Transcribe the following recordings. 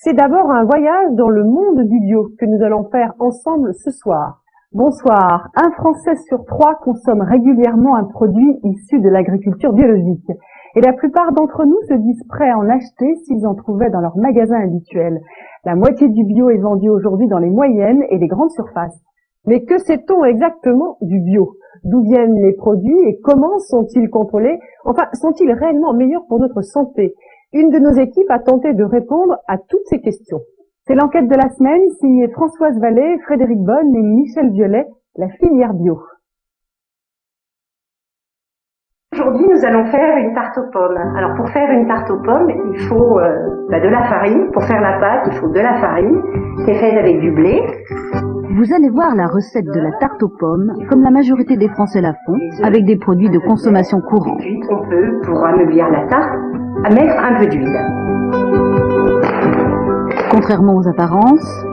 C'est d'abord un voyage dans le monde du bio que nous allons faire ensemble ce soir. Bonsoir. Un Français sur 3 consomme régulièrement un produit issu de l'agriculture biologique. Et la plupart d'entre nous se disent prêts à en acheter s'ils en trouvaient dans leur magasin habituel. La moitié du bio est vendu aujourd'hui dans les moyennes et les grandes surfaces. Mais que sait-on exactement du bio? D'où viennent les produits et comment sont-ils contrôlés? Enfin, sont-ils réellement meilleurs pour notre santé? Une de nos équipes a tenté de répondre à toutes ces questions. C'est l'enquête de la semaine signée Françoise Vallée, Frédéric Bonne et Michel Violet, la filière bio. Aujourd'hui, nous allons faire une tarte aux pommes. Alors, pour faire une tarte aux pommes, il faut de la farine. Pour faire la pâte, il faut de la farine qui est faite avec du blé. Vous allez voir la recette de la tarte aux pommes, comme la majorité des Français la font, avec des produits de consommation courante. Et puis, on peut, pour ameublir la tarte, mettre un peu d'huile. Contrairement aux apparences,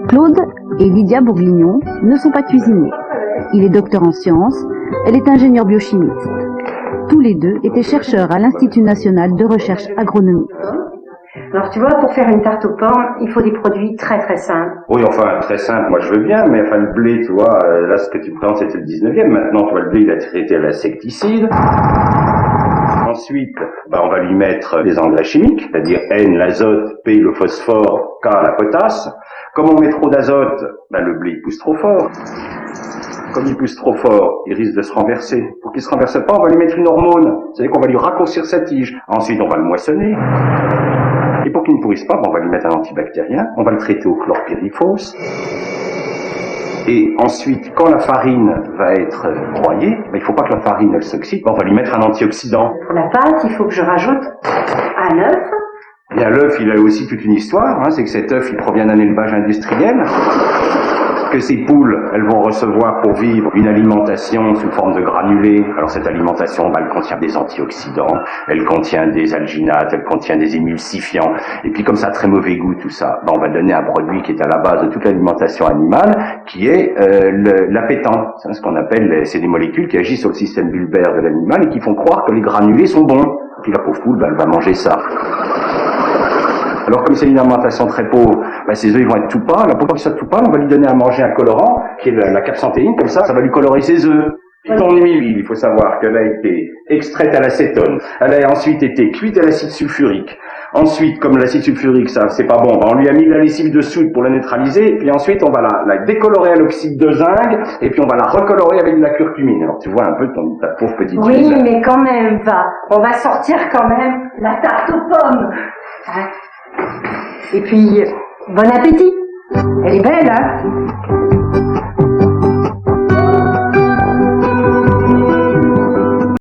Claude et Lydia Bourguignon ne sont pas cuisiniers. Il est docteur en sciences, elle est ingénieure biochimiste. Tous les deux étaient chercheurs à l'Institut national de recherche agronomique. Alors tu vois, pour faire une tarte aux pommes, il faut des produits très très simples. Oui, enfin, très simple, moi je veux bien, mais enfin le blé, tu vois, là ce que tu prends c'était le 19e, maintenant tu vois le blé il a traité à l'insecticide. Ensuite, on va lui mettre des engrais chimiques, c'est-à-dire N, l'azote, P, le phosphore, K, la potasse. Comme on met trop d'azote, le blé il pousse trop fort. Comme il pousse trop fort, il risque de se renverser. Pour qu'il se renverse pas, on va lui mettre une hormone. C'est-à-dire qu'on va lui raccourcir sa tige. Ensuite, on va le moissonner. Et pour qu'il ne pourrisse pas, on va lui mettre un antibactérien. On va le traiter au chlorpyrifos. Et ensuite, quand la farine va être broyée, il faut pas que la farine elle s'oxyde. On va lui mettre un antioxydant. Pour la pâte, il faut que je rajoute un œuf. Bien, l'œuf, il a aussi toute une histoire. C'est que cet œuf, il provient d'un élevage industriel. Que ces poules, elles vont recevoir pour vivre une alimentation sous forme de granulés. Alors cette alimentation, elle contient des antioxydants, elle contient des alginates, elle contient des émulsifiants. Et puis comme ça a très mauvais goût tout ça, on va donner un produit qui est à la base de toute l'alimentation animale, qui est l'appétant. C'est ce qu'on appelle, c'est des molécules qui agissent sur le système bulbaire de l'animal et qui font croire que les granulés sont bons. Puis la pauvre poule, elle va manger ça. Alors comme c'est une alimentation très pauvre, ces œufs ils vont être tout pâles. Pour qu'ils soient tout pâles, on va lui donner à manger un colorant, qui est la capsanthéine, comme ça va lui colorer ses œufs. Ton huile, il faut savoir qu'elle a été extraite à l'acétone, elle a ensuite été cuite à l'acide sulfurique. Ensuite, comme l'acide sulfurique, ça c'est pas bon, on lui a mis de la lessive de soude pour la neutraliser, puis ensuite on va la décolorer à l'oxyde de zinc, et puis on va la recolorer avec de la curcumine. Alors tu vois un peu ta pauvre petite Oui, fille, mais quand même, on va sortir quand même la tarte aux pommes. Et puis, bon appétit. Elle est belle, hein?